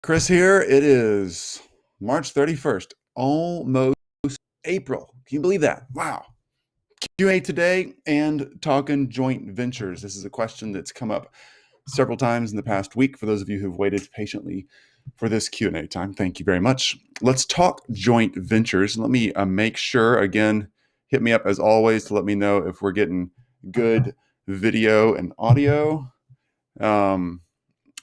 Chris here. It is March 31st, almost April. Can you believe that? Wow. Q&A today and talking joint ventures. This is a question that's come up several times in the past week. For those of you who've waited patiently for this Q&A time, thank you very much. Let's talk joint ventures. Let me make sure, again, hit me up as always to let me know if we're getting good video and audio.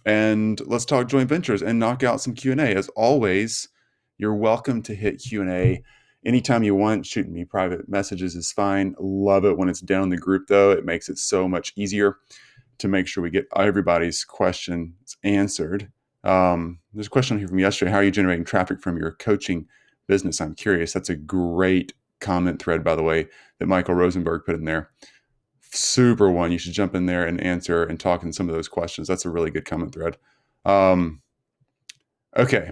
And let's talk joint ventures and knock out some Q&A. As always, you're welcome to hit Q&A anytime you want. Shooting me private messages is fine. Love it when it's down in the group, though. It makes it so much easier to make sure we get everybody's questions answered. There's a question here from yesterday. How are you generating traffic from your coaching business? I'm curious. That's a great comment thread, by the way, that Michael Rosenberg put in there. Super one. You should jump in there and answer and talk in some of those questions. That's a really good comment thread. Okay,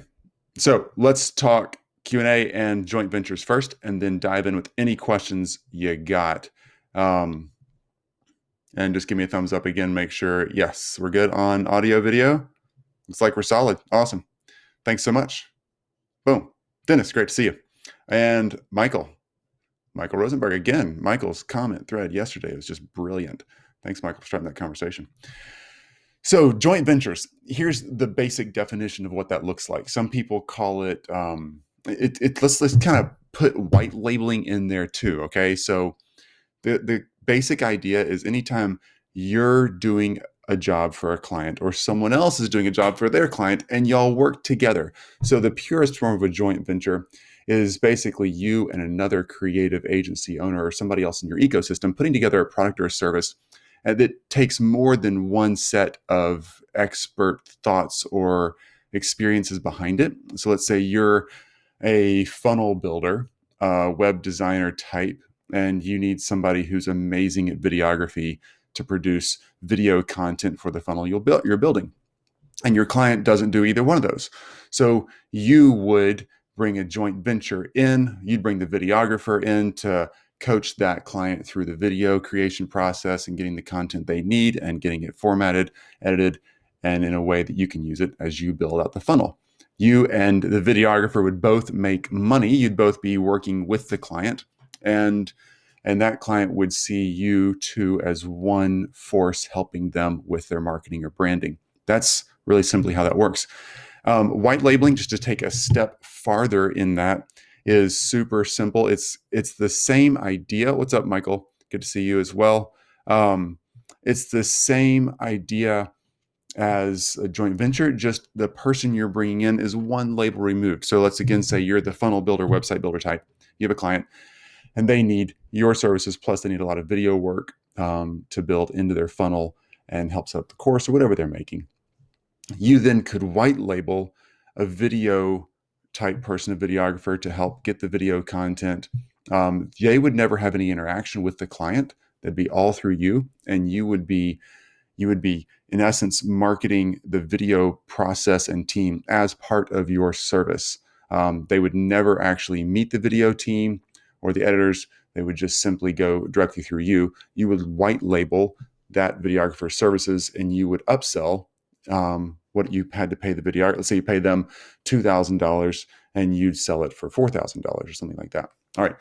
so let's talk Q&A and joint ventures first, and then dive in with any questions you got. And just give me a thumbs up again. Make sure, yes, we're good on audio, video. Looks like we're solid. Awesome. Thanks so much. Boom. Dennis, great to see you. And Michael Rosenberg, again, Michael's comment thread yesterday was just brilliant. Thanks, Michael, for starting that conversation. So joint ventures, here's the basic definition of what that looks like. Some people call it, let's kind of put white labeling in there too, okay? So the basic idea is anytime you're doing a job for a client or someone else is doing a job for their client and y'all work together. So the purest form of a joint venture is basically you and another creative agency owner or somebody else in your ecosystem putting together a product or a service that takes more than one set of expert thoughts or experiences behind it. So let's say you're a funnel builder, web designer type, and you need somebody who's amazing at videography to produce video content for the funnel you're building. And your client doesn't do either one of those. So you would bring a joint venture in. You'd bring the videographer in to coach that client through the video creation process and getting the content they need and getting it formatted, edited, and in a way that you can use it as you build out the funnel. You and the videographer would both make money. You'd both be working with the client, and that client would see you two as one force helping them with their marketing or branding. That's really simply how that works. White labeling, just to take a step farther in that, is super simple. It's the same idea. What's up, Michael? Good to see you as well. It's the same idea as a joint venture, just the person you're bringing in is one label removed. So let's again say you're the funnel builder, website builder type. You have a client and they need your services, plus they need a lot of video work to build into their funnel and help set up the course or whatever they're making. You then could white label a video type person, a videographer, to help get the video content. They would never have any interaction with the client. That'd be all through you, and you would be in essence marketing the video process and team as part of your service. They would never actually meet the video team or the editors. They would just simply go directly through you. You would white label that videographer services, and you would upsell what you had to pay the videographer. Let's say you pay them $2,000 and you'd sell it for $4,000 or something like that. All right.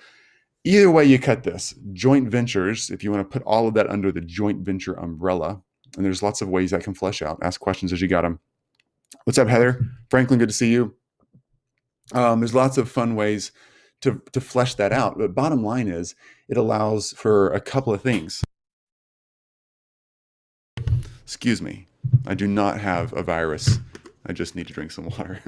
Either way you cut this, joint ventures, if you want to put all of that under the joint venture umbrella, and there's lots of ways that can flesh out. Ask questions as you got them. What's up, Heather? Franklin, good to see you. There's lots of fun ways to flesh that out. But bottom line is it allows for a couple of things. Excuse me. I do not have a virus. I just need to drink some water.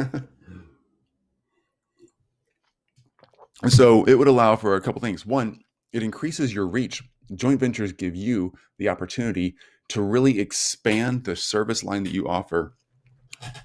So it would allow for a couple things. One, it increases your reach. Joint ventures give you the opportunity to really expand the service line that you offer.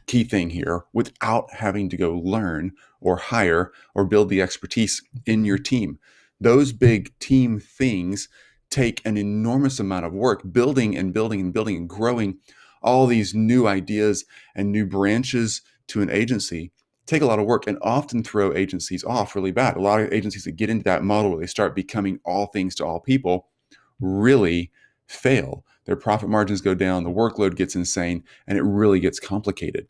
Key thing here, without having to go learn or hire or build the expertise in your team. Those big team things take an enormous amount of work, building and growing all these new ideas and new branches to an agency take a lot of work and often throw agencies off really bad. A lot of agencies that get into that model where they start becoming all things to all people really fail. Their profit margins go down, the workload gets insane, and it really gets complicated.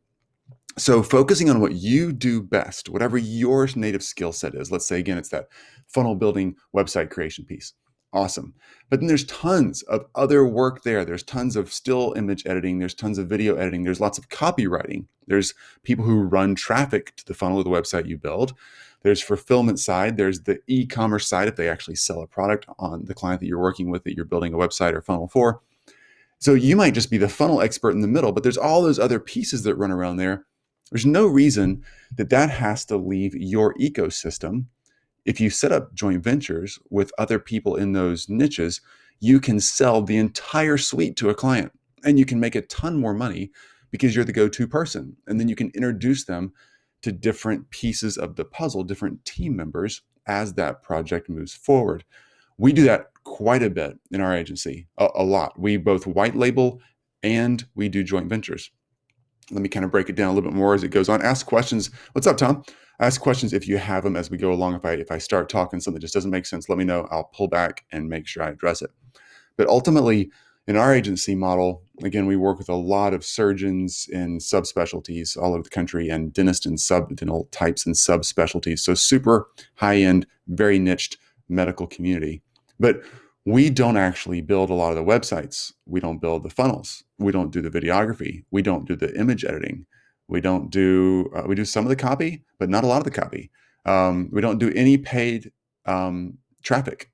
So focusing on what you do best, whatever your native skill set is. Let's say, again, it's that funnel building website creation piece. Awesome. But then there's tons of other work there. There's tons of still image editing. There's tons of video editing. There's lots of copywriting. There's people who run traffic to the funnel of the website you build. There's fulfillment side. There's the e-commerce side if they actually sell a product on the client that you're working with, that you're building a website or funnel for. So you might just be the funnel expert in the middle, but there's all those other pieces that run around there. There's no reason that that has to leave your ecosystem. If you set up joint ventures with other people in those niches, you can sell the entire suite to a client and you can make a ton more money because you're the go-to person. And then you can introduce them to different pieces of the puzzle, different team members as that project moves forward. We do that quite a bit in our agency, a lot. We both white label and we do joint ventures. Let me kind of break it down a little bit more as it goes on. Ask questions. What's up, Tom? Ask questions if you have them as we go along. If I start talking something that just doesn't make sense, let me know. I'll pull back and make sure I address it. But ultimately, in our agency model, again, we work with a lot of surgeons in subspecialties all over the country and dentists and subdental types and subspecialties. So super high-end, very niched medical community. But we don't actually build a lot of the websites. We don't build the funnels. We don't do the videography. We don't do the image editing. We don't do, we do some of the copy, but not a lot of the copy. We don't do any paid traffic.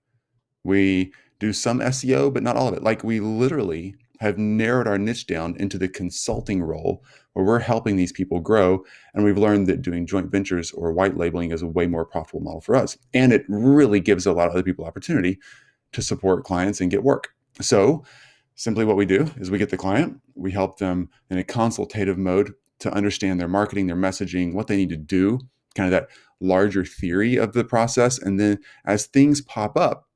We do some SEO, but not all of it. Like, we literally have narrowed our niche down into the consulting role where we're helping these people grow. And we've learned that doing joint ventures or white labeling is a way more profitable model for us. And it really gives a lot of other people opportunity to support clients and get work. So simply what we do is we get the client, we help them in a consultative mode to understand their marketing, their messaging, what they need to do, kind of that larger theory of the process. And then as things pop up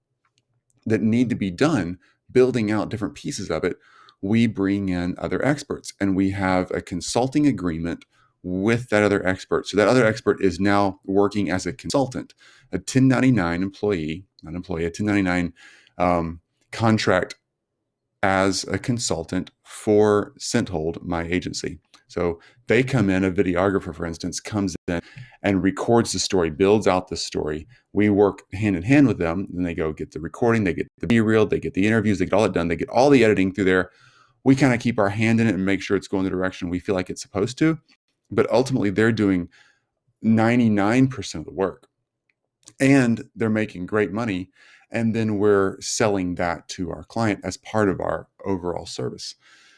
that need to be done, building out different pieces of it, we bring in other experts and we have a consulting agreement with that other expert. So that other expert is now working as a consultant, a 1099 employee, not employee, a 1099 contract as a consultant for Scenthold, my agency. So they come in, a videographer, for instance, comes in and records the story, builds out the story. We work hand in hand with them. Then they go get the recording, they get the B-reel, they get the interviews, they get all that done. They get all the editing through there. We kind of keep our hand in it and make sure it's going the direction we feel like it's supposed to. But ultimately, they're doing 99% of the work and they're making great money. And then we're selling that to our client as part of our overall service.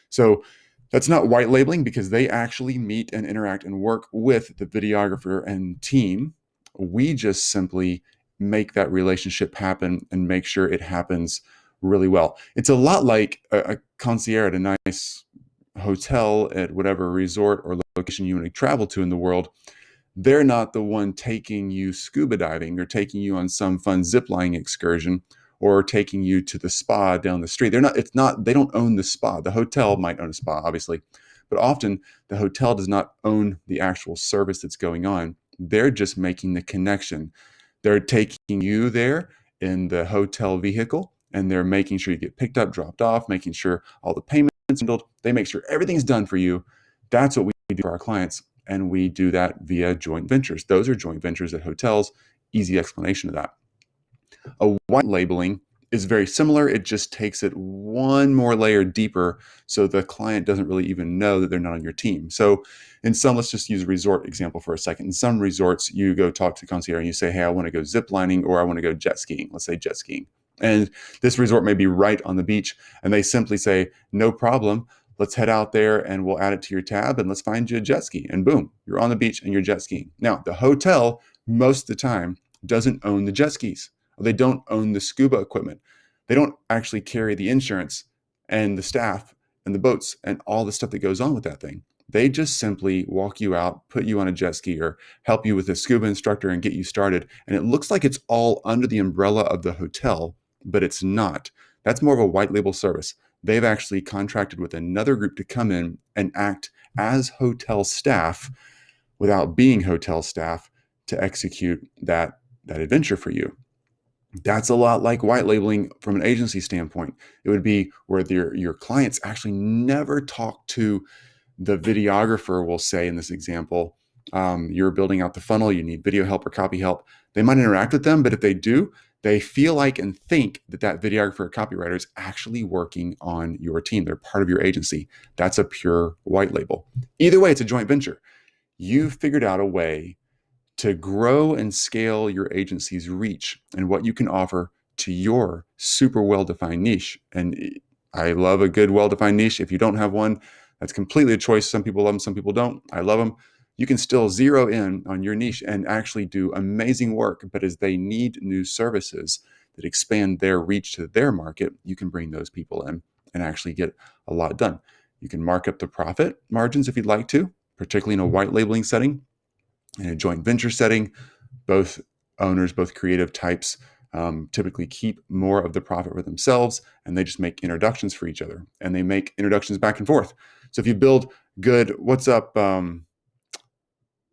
So that's not white labeling because they actually meet and interact and work with the videographer and team. We just simply make that relationship happen and make sure it happens really well. It's a lot like a concierge at a nice hotel at whatever resort or location you want to travel to in the world. They're not the one taking you scuba diving or taking you on some fun zip lining excursion or taking you to the spa down the street. They don't own the spa. The hotel might own a spa, obviously, but often the hotel does not own the actual service that's going on. They're just making the connection. They're taking you there in the hotel vehicle and they're making sure you get picked up, dropped off, making sure all the payments handled. They make sure everything's done for you. That's what we do for our clients. And we do that via joint ventures. Those are joint ventures at hotels. Easy explanation of that. A white labeling is very similar. It just takes it one more layer deeper so the client doesn't really even know that they're not on your team. So in some, let's just use a resort example for a second. In some resorts, you go talk to the concierge and you say, hey, I want to go zip lining or I want to go jet skiing. Let's say jet skiing. And this resort may be right on the beach. And they simply say, no problem. Let's head out there and we'll add it to your tab and let's find you a jet ski. And boom, you're on the beach and you're jet skiing. Now, the hotel, most of the time, doesn't own the jet skis. They don't own the scuba equipment. They don't actually carry the insurance and the staff and the boats and all the stuff that goes on with that thing. They just simply walk you out, put you on a jet ski or help you with a scuba instructor and get you started. And it looks like it's all under the umbrella of the hotel, but it's not. That's more of a white label service. They've actually contracted with another group to come in and act as hotel staff without being hotel staff to execute that adventure for you. That's a lot like white labeling from an agency standpoint. It would be where your clients actually never talk to the videographer will say in this example, you're building out the funnel, you need video help or copy help. They might interact with them, but if they do, they feel like and think that that videographer or copywriter is actually working on your team. They're part of your agency. That's a pure white label. Either way, it's a joint venture. You've figured out a way to grow and scale your agency's reach and what you can offer to your super well-defined niche. And I love a good well-defined niche. If you don't have one, that's completely a choice. Some people love them, some people don't. I love them. You can still zero in on your niche and actually do amazing work. But as they need new services that expand their reach to their market, you can bring those people in and actually get a lot done. You can mark up the profit margins if you'd like to, particularly in a white labeling setting. In a joint venture setting, both owners, both creative types, typically keep more of the profit for themselves, and they just make introductions for each other, and they make introductions back and forth. So if you build good, what's up,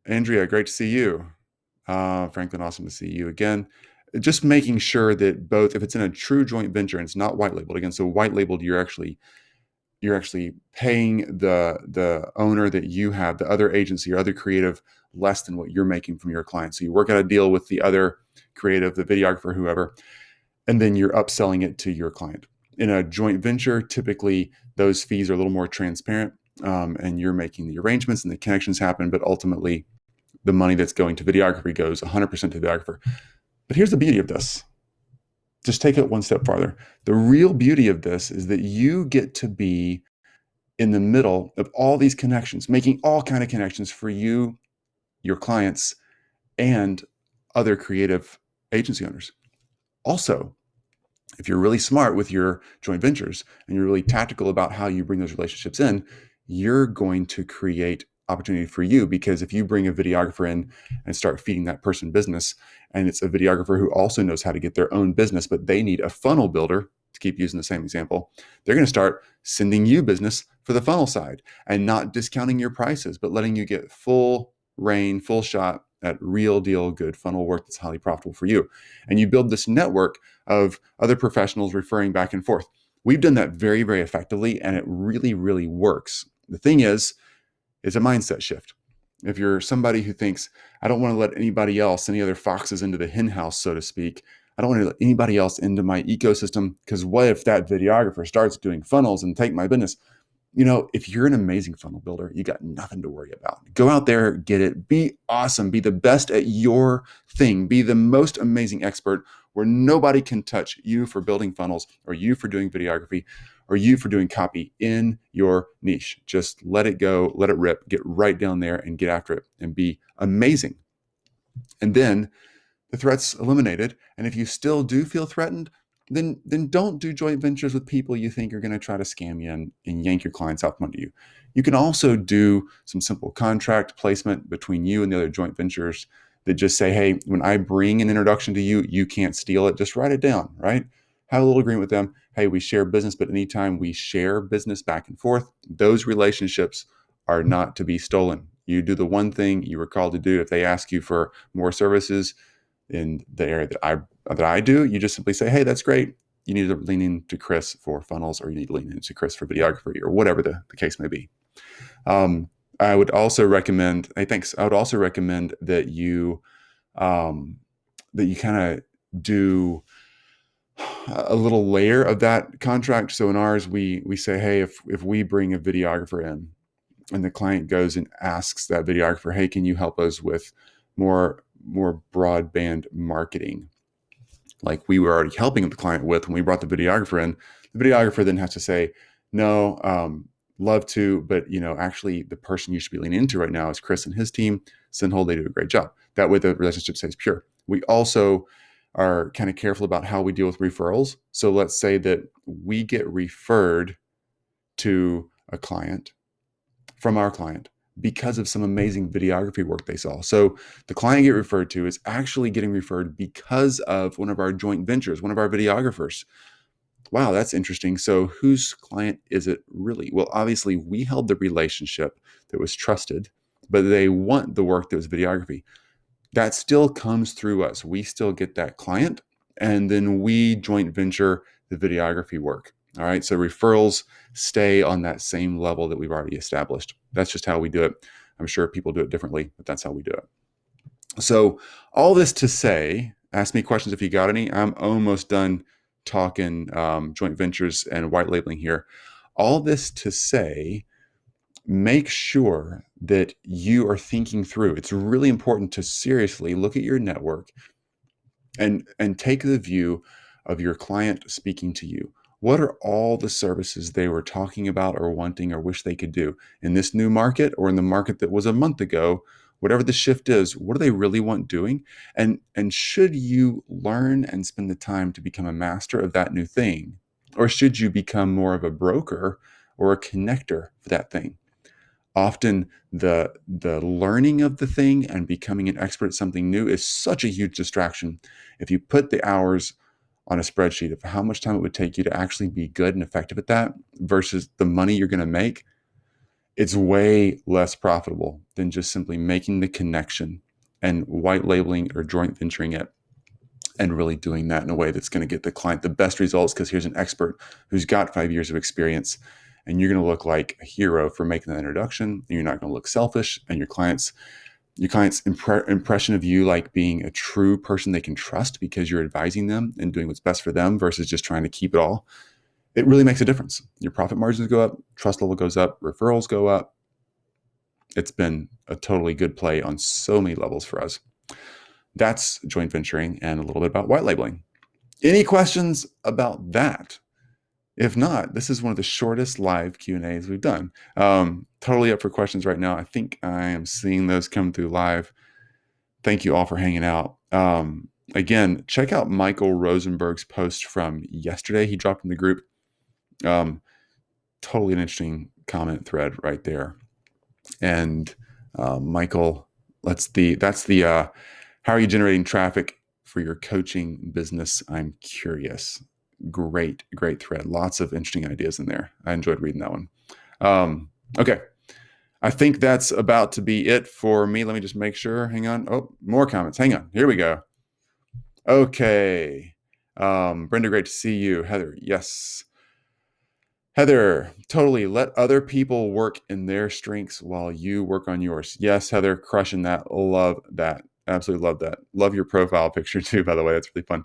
Andrea, great to see you. Franklin, awesome to see you again. Just making sure that both, if it's in a true joint venture and it's not white labeled, again, so white labeled, you're actually paying the owner that you have, the other agency or other creative, less than what you're making from your client. So you work out a deal with the other creative, the videographer, whoever, and then you're upselling it to your client. In a joint venture, typically those fees are a little more transparent, and you're making the arrangements and the connections happen, but ultimately the money that's going to videography goes 100% to the videographer. But here's the beauty of this. Just take it one step farther. The real beauty of this is that you get to be in the middle of all these connections, making all kind of connections for you, your clients, and other creative agency owners. Also, if you're really smart with your joint ventures and you're really tactical about how you bring those relationships in, you're going to create opportunity for you, because if you bring a videographer in and start feeding that person business, and it's a videographer who also knows how to get their own business, but they need a funnel builder, to keep using the same example, they're going to start sending you business for the funnel side and not discounting your prices, but letting you get full reign, full shot at real deal good funnel work that's highly profitable for you. And you build this network of other professionals referring back and forth. We've done that very, very effectively, and it really, really works. The thing is, it's a mindset shift. If you're somebody who thinks, I don't want to let anybody else, any other foxes into the hen house, so to speak, I don't want to let anybody else into my ecosystem, because what if that videographer starts doing funnels and take my business? You know, if you're an amazing funnel builder, you got nothing to worry about. Go out there, get it, be awesome, be the best at your thing, be the most amazing expert where nobody can touch you for building funnels, or you for doing videography, or you for doing copy in your niche. Just let it go, let it rip, get right down there and get after it and be amazing. And then the threat's eliminated. And if you still do feel threatened, then don't do joint ventures with people you think are going to try to scam you and yank your clients out from under you. You can also do some simple contract placement between you and the other joint ventures that just say, hey, when I bring an introduction to you, you can't steal it. Just write it down, right? Have a little agreement with them. Hey, we share business, but anytime we share business back and forth, those relationships are not to be stolen. You do the one thing you were called to do. If they ask you for more services in the area that I do, you just simply say, hey, that's great. You need to lean into Chris for funnels, or you need to lean into Chris for videography, or whatever the case may be. I would also recommend, hey, thanks. I would also recommend that you kind of do a little layer of that contract. So in ours, we say, hey, if we bring a videographer in and the client goes and asks that videographer, hey, can you help us with more broadband marketing, like we were already helping the client with when we brought the videographer in, the videographer then has to say, no, love to, but actually the person you should be leaning into right now is Chris and his team. Sinhold, they do a great job. That way the relationship stays pure. We also are kind of careful about how we deal with referrals. So let's say that we get referred to a client from our client because of some amazing videography work they saw. So the client get referred to is actually getting referred because of one of our joint ventures, one of our videographers. Wow, that's interesting. So whose client is it really? Well, obviously we held the relationship that was trusted, but they want the work that was videography. That still comes through us. We still get that client, and then we joint venture the videography work. All right. So referrals stay on that same level that we've already established. That's just how we do it. I'm sure people do it differently, but that's how we do it. So all this to say, ask me questions if you got any. I'm almost done talking joint ventures and white labeling here. All this to say, make sure that you are thinking through. It's really important to seriously look at your network and take the view of your client speaking to you. What are all the services they were talking about or wanting or wish they could do in this new market or in the market that was a month ago? Whatever the shift is, what do they really want doing? And should you learn and spend the time to become a master of that new thing? Or should you become more of a broker or a connector for that thing? Often the learning of the thing and becoming an expert at something new is such a huge distraction. If you put the hours on a spreadsheet of how much time it would take you to actually be good and effective at that versus the money you're going to make, it's way less profitable than just simply making the connection and white labeling or joint venturing it and really doing that in a way that's going to get the client the best results, because here's an expert who's got 5 years of experience, and you're going to look like a hero for making that introduction, and you're not going to look selfish, and your client's impression of you like being a true person they can trust because you're advising them and doing what's best for them versus just trying to keep it all. It really makes a difference. Your profit margins go up, trust level goes up, referrals go up. It's been a totally good play on so many levels for us. That's joint venturing and a little bit about white labeling. Any questions about that? If not, this is one of the shortest live Q&As we've done. Totally up for questions right now. I think I am seeing those come through live. Thank you all for hanging out. Again, check out Michael Rosenberg's post from yesterday. He dropped in the group. Totally an interesting comment thread right there. And Michael, that's the how are you generating traffic for your coaching business? I'm curious. Great thread. Lots of interesting ideas in there. I enjoyed reading that one. Okay. I think that's about to be it for me. Let me just make sure. Hang on. Oh, more comments. Hang on. Here we go. Okay. Brenda, great to see you. Heather, yes. Heather, totally. Let other people work in their strengths while you work on yours. Yes, Heather, crushing that. Love that. Absolutely love that. Love your profile picture too, by the way. That's really fun.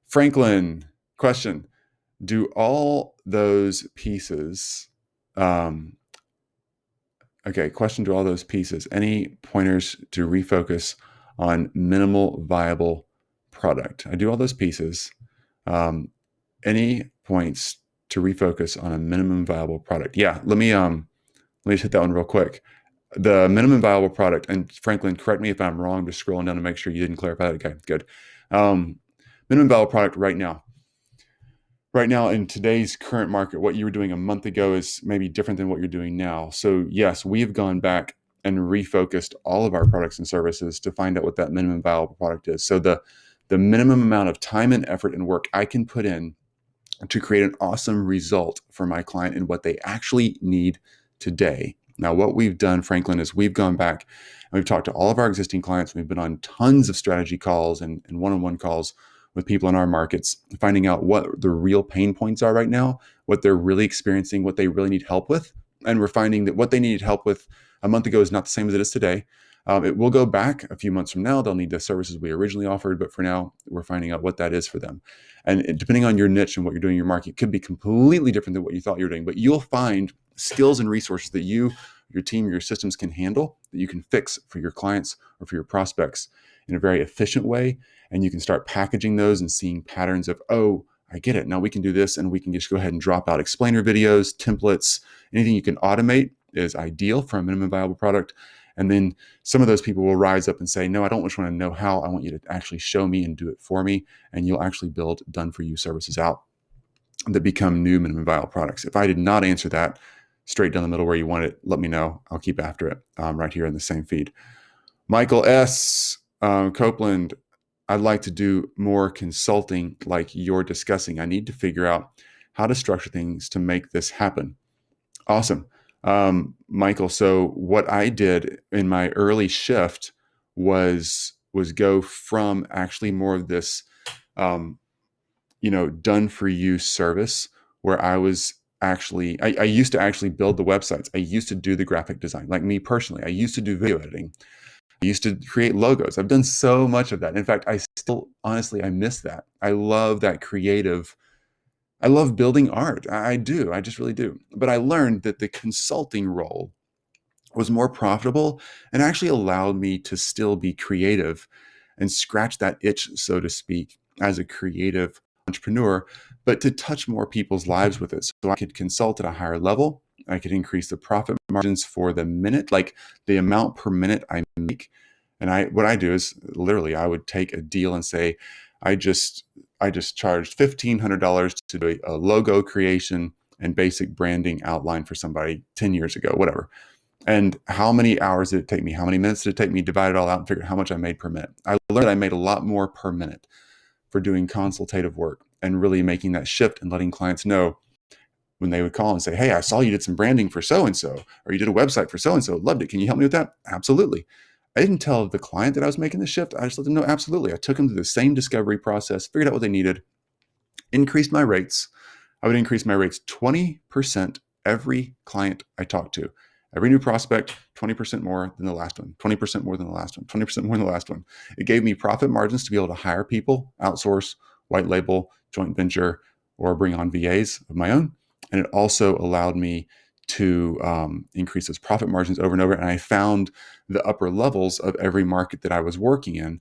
Franklin, question. Do all those pieces, question to all those pieces, any pointers to refocus on minimal viable product? I do all those pieces. Any points to refocus on a minimum viable product? Yeah, let me just hit that one real quick. The minimum viable product, and Franklin, correct me if I'm wrong, just scrolling down to make sure you didn't clarify that. Okay, good. Minimum viable product right now in today's current market, what you were doing a month ago is maybe different than what you're doing now. So yes, we've gone back and refocused all of our products and services to find out what that minimum viable product is. So the minimum amount of time and effort and work I can put in to create an awesome result for my client and what they actually need today. Now, what we've done, Franklin, is we've gone back and we've talked to all of our existing clients. We've been on tons of strategy calls and one-on-one calls with people in our markets, finding out what the real pain points are right now, what they're really experiencing, what they really need help with. And we're finding that what they needed help with a month ago is not the same as it is today. It will go back a few months from now. They'll need the services we originally offered, but for now, we're finding out what that is for them. And depending on your niche and what you're doing in your market, it could be completely different than what you thought you were doing, but you'll find skills and resources that you, your team, your systems can handle that you can fix for your clients or for your prospects in a very efficient way. And you can start packaging those and seeing patterns of, oh, I get it. Now we can do this, and we can just go ahead and drop out explainer videos, templates, anything you can automate is ideal for a minimum viable product. And then some of those people will rise up and say, no, I don't just want to know how. I want you to actually show me and do it for me. And you'll actually build done for you services out that become new minimum viable products. If I did not answer that straight down the middle where you want it, let me know. I'll keep after it right here in the same feed. Michael S. Copeland, I'd like to do more consulting like you're discussing. I need to figure out how to structure things to make this happen. Awesome. Michael, so what I did in my early shift was go from actually more of this done for you service where I was I used to actually build the websites. I used to do the graphic design. Like me personally, I used to do video editing. I used to create logos. I've done so much of that. In fact, I still, honestly, I miss that. I love that creative. I love building art. I do. I just really do. But I learned that the consulting role was more profitable and actually allowed me to still be creative and scratch that itch, so to speak, as a creative entrepreneur, but to touch more people's lives with it. So I could consult at a higher level. I could increase the profit margins for the minute, like the amount per minute I make. And what I do is literally I would take a deal and say, I just charged $1,500 to do a logo creation and basic branding outline for somebody 10 years ago, whatever. And how many hours did it take me? How many minutes did it take me? Divide it all out and figure out how much I made per minute. I learned I made a lot more per minute for doing consultative work and really making that shift and letting clients know when they would call and say, hey, I saw you did some branding for so-and-so, or you did a website for so-and-so. Loved it. Can you help me with that? Absolutely. I didn't tell the client that I was making the shift. I just let them know, absolutely. I took them through the same discovery process, figured out what they needed, increased my rates. I would increase my rates 20% every client I talked to. Every new prospect, 20% more than the last one, 20% more than the last one, 20% more than the last one. It gave me profit margins to be able to hire people, outsource, white label, joint venture, or bring on VAs of my own. And it also allowed me to increase those profit margins over and over. And I found the upper levels of every market that I was working in.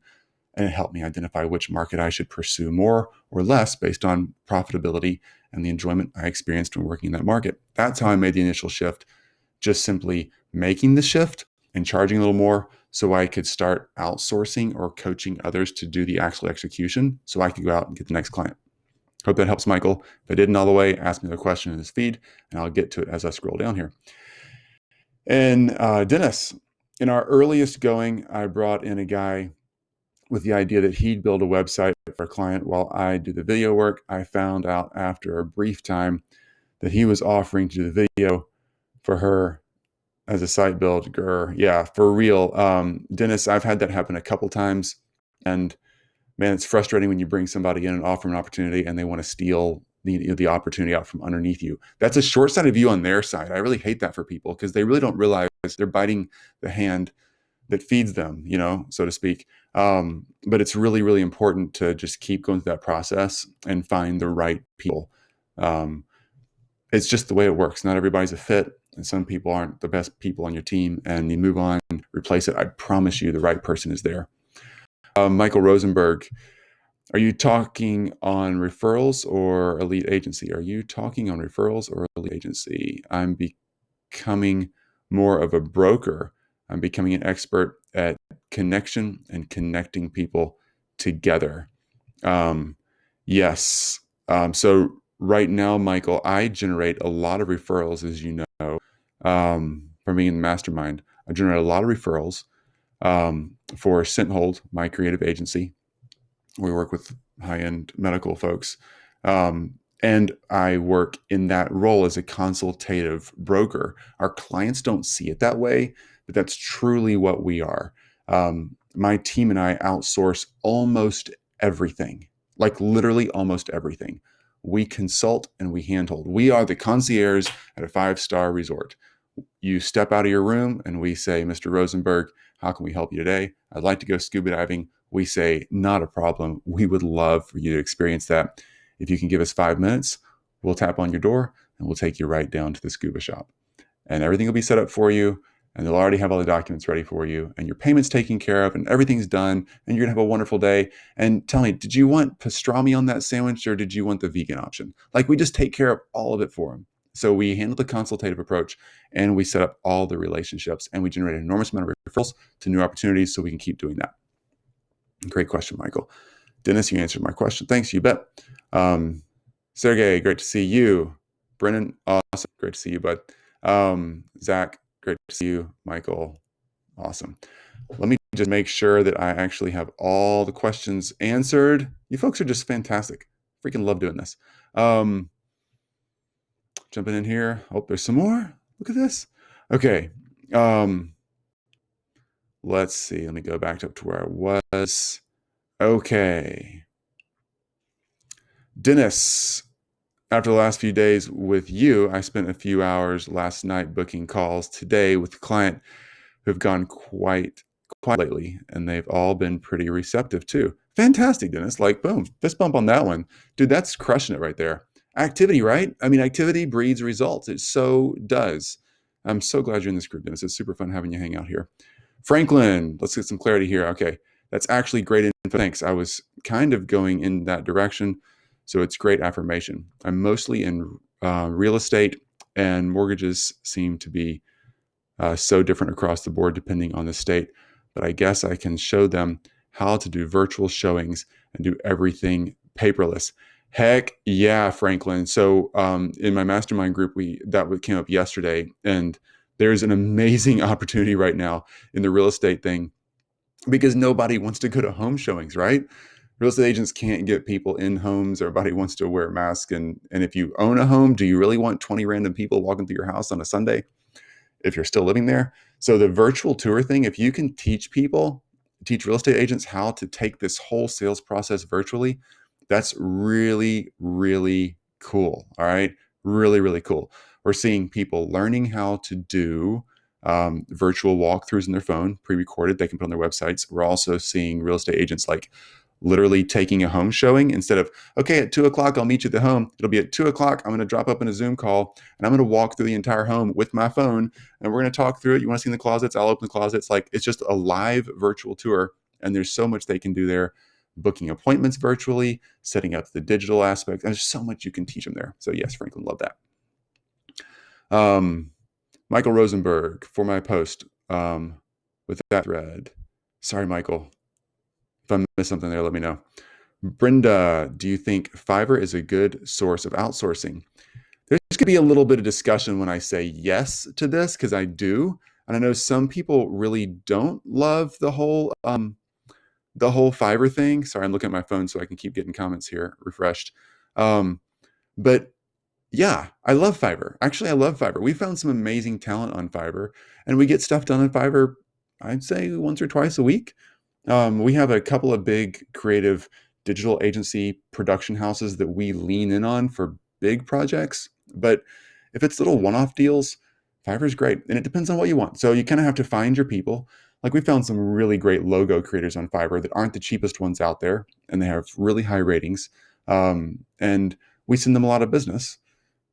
And it helped me identify which market I should pursue more or less based on profitability and the enjoyment I experienced when working in that market. That's how I made the initial shift, just simply making the shift and charging a little more so I could start outsourcing or coaching others to do the actual execution so I could go out and get the next client. Hope that helps, Michael. If I didn't all the way, ask me the question in this feed, and I'll get to it as I scroll down here. And Dennis, in our earliest going, I brought in a guy with the idea that he'd build a website for a client while I do the video work. I found out after a brief time that he was offering to do the video for her as a site build. Yeah, for real. Dennis, I've had that happen a couple times. And man, it's frustrating when you bring somebody in and offer an opportunity and they want to steal the opportunity out from underneath you. That's a short-sighted view on their side. I really hate that for people because they really don't realize they're biting the hand that feeds them, so to speak. But it's really, really important to just keep going through that process and find the right people. It's just the way it works. Not everybody's a fit, and some people aren't the best people on your team, and you move on, replace it. I promise you the right person is there. Michael Rosenberg, are you talking on referrals or a lead agency? Are you talking on referrals or a lead agency? I'm becoming more of a broker. I'm becoming an expert at connection and connecting people together. Yes. So right now, Michael, I generate a lot of referrals, as you know, from being in the Mastermind. I generate a lot of referrals for Scenthold, my creative agency. We work with high-end medical folks. And I work in that role as a consultative broker. Our clients don't see it that way, but that's truly what we are. My team and I outsource almost everything, like literally almost everything. We consult and we handhold. We are the concierge at a 5-star resort. You step out of your room and we say, Mr. Rosenberg, how can we help you today? I'd like to go scuba diving. We say, not a problem. We would love for you to experience that. If you can give us 5 minutes, we'll tap on your door and we'll take you right down to the scuba shop. And everything will be set up for you, and they'll already have all the documents ready for you, and your payment's taken care of, and everything's done, and you're gonna have a wonderful day. And tell me, did you want pastrami on that sandwich or did you want the vegan option? Like, we just take care of all of it for them. So we handle the consultative approach and we set up all the relationships and we generate an enormous amount of referrals to new opportunities so we can keep doing that. Great question, Michael. Dennis, you answered my question. Thanks, you bet. Sergey, great to see you. Brennan, awesome. Great to see you, bud. Zach, great to see you. Michael, awesome. Let me just make sure that I actually have all the questions answered. You folks are just fantastic. Freaking love doing this. Jumping in here. Oh, there's some more. Look at this. Okay. Let's see. Let me go back up to where I was. Okay. Dennis, after the last few days with you, I spent a few hours last night booking calls today with a client who've gone quite lately, and they've all been pretty receptive too. Fantastic, Dennis. Like, boom, fist bump on that one. Dude, that's crushing it right there. Activity, right? I mean, activity breeds results. It so does. I'm so glad you're in this group, Dennis. It's super fun having you hang out here. Franklin, let's get some clarity here. Okay, that's actually great info. Thanks. I was kind of going in that direction, so it's great affirmation. I'm mostly in real estate, and mortgages seem to be so different across the board depending on the state. But I guess I can show them how to do virtual showings and do everything paperless. Heck yeah, Franklin. So in my mastermind group, that came up yesterday, and there's an amazing opportunity right now in the real estate thing because nobody wants to go to home showings, right? Real estate agents can't get people in homes. Everybody wants to wear a mask. And if you own a home, do you really want 20 random people walking through your house on a Sunday if you're still living there? So the virtual tour thing, if you can teach real estate agents how to take this whole sales process virtually, that's really, really cool. All right. Really, really cool. We're seeing people learning how to do virtual walkthroughs in their phone, pre-recorded, they can put on their websites. We're also seeing real estate agents like literally taking a home showing instead of, okay, at 2:00, I'll meet you at the home. It'll be at 2:00. I'm going to drop up in a Zoom call and I'm going to walk through the entire home with my phone and we're going to talk through it. You want to see in the closets? I'll open the closets. Like, it's just a live virtual tour. And there's so much they can do there, booking appointments virtually, setting up the digital aspect. And there's so much you can teach them there. So yes, Franklin, love that. Michael Rosenberg for my post with that thread. Sorry, Michael. If I missed something there, let me know. Brenda, do you think Fiverr is a good source of outsourcing? There's going to be a little bit of discussion when I say yes to this, because I do. And I know some people really don't love the whole Fiverr thing. Sorry, I'm looking at my phone so I can keep getting comments here refreshed. But yeah, I love Fiverr. Actually, I love Fiverr. We found some amazing talent on Fiverr, and we get stuff done on Fiverr, I'd say once or twice a week. We have a couple of big creative digital agency production houses that we lean in on for big projects. But if it's little one-off deals, Fiverr is great. And it depends on what you want. So you kind of have to find your people. Like, we found some really great logo creators on Fiverr that aren't the cheapest ones out there, and they have really high ratings. And we send them a lot of business.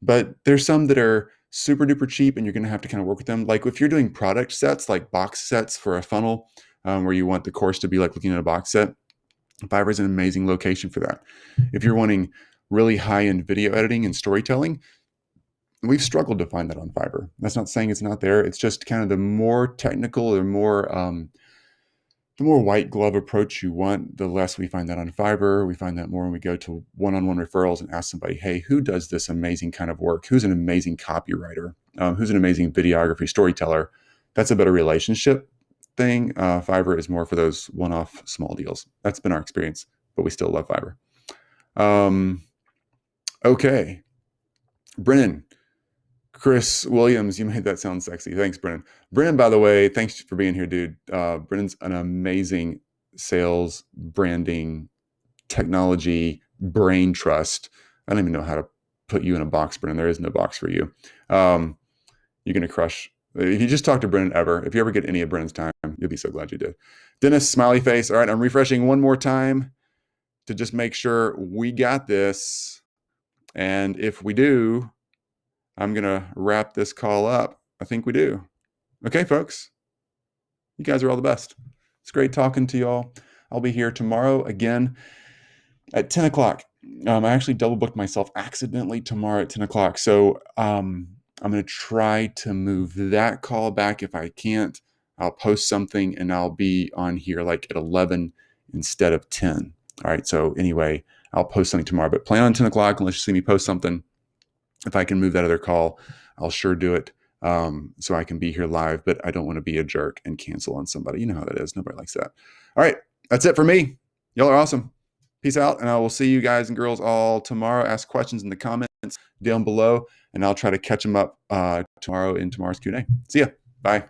But there's some that are super duper cheap, and you're going to have to kind of work with them. Like if you're doing product sets, like box sets for a funnel, where you want the course to be like looking at a box set, Fiverr is an amazing location for that. If you're wanting really high-end video editing and storytelling, we've struggled to find that on Fiverr. That's not saying it's not there. It's just kind of the more technical or the more white glove approach you want, the less we find that on Fiverr. We find that more when we go to one-on-one referrals and ask somebody, hey, who does this amazing kind of work? Who's an amazing copywriter? Who's an amazing videography storyteller? That's a better relationship thing. Fiverr is more for those one-off small deals. That's been our experience, but we still love Fiverr. Okay. Brennan, Chris Williams, you made that sound sexy. Thanks, Brennan. Brennan, by the way, thanks for being here, dude. Brennan's an amazing sales, branding, technology, brain trust. I don't even know how to put you in a box, Brennan. There is no box for you. You're going to crush. If you just talk to Brennan ever, if you ever get any of Brennan's time, you'll be so glad you did. Dennis, smiley face. All right, I'm refreshing one more time to just make sure we got this. And if we do, I'm going to wrap this call up. I think we do. Okay, folks. You guys are all the best. It's great talking to y'all. I'll be here tomorrow again at 10 o'clock. I actually double booked myself accidentally tomorrow at 10 o'clock. So I'm going to try to move that call back. If I can't, I'll post something and I'll be on here like at 11 instead of 10. All right. So anyway, I'll post something tomorrow, but plan on 10 o'clock unless you see me post something. If I can move that other call, I'll sure do it, so I can be here live, but I don't want to be a jerk and cancel on somebody. You know how that is. Nobody likes that. All right. That's it for me. Y'all are awesome. Peace out. And I will see you guys and girls all tomorrow. Ask questions in the comments down below, and I'll try to catch them up tomorrow in tomorrow's Q&A. See ya. Bye.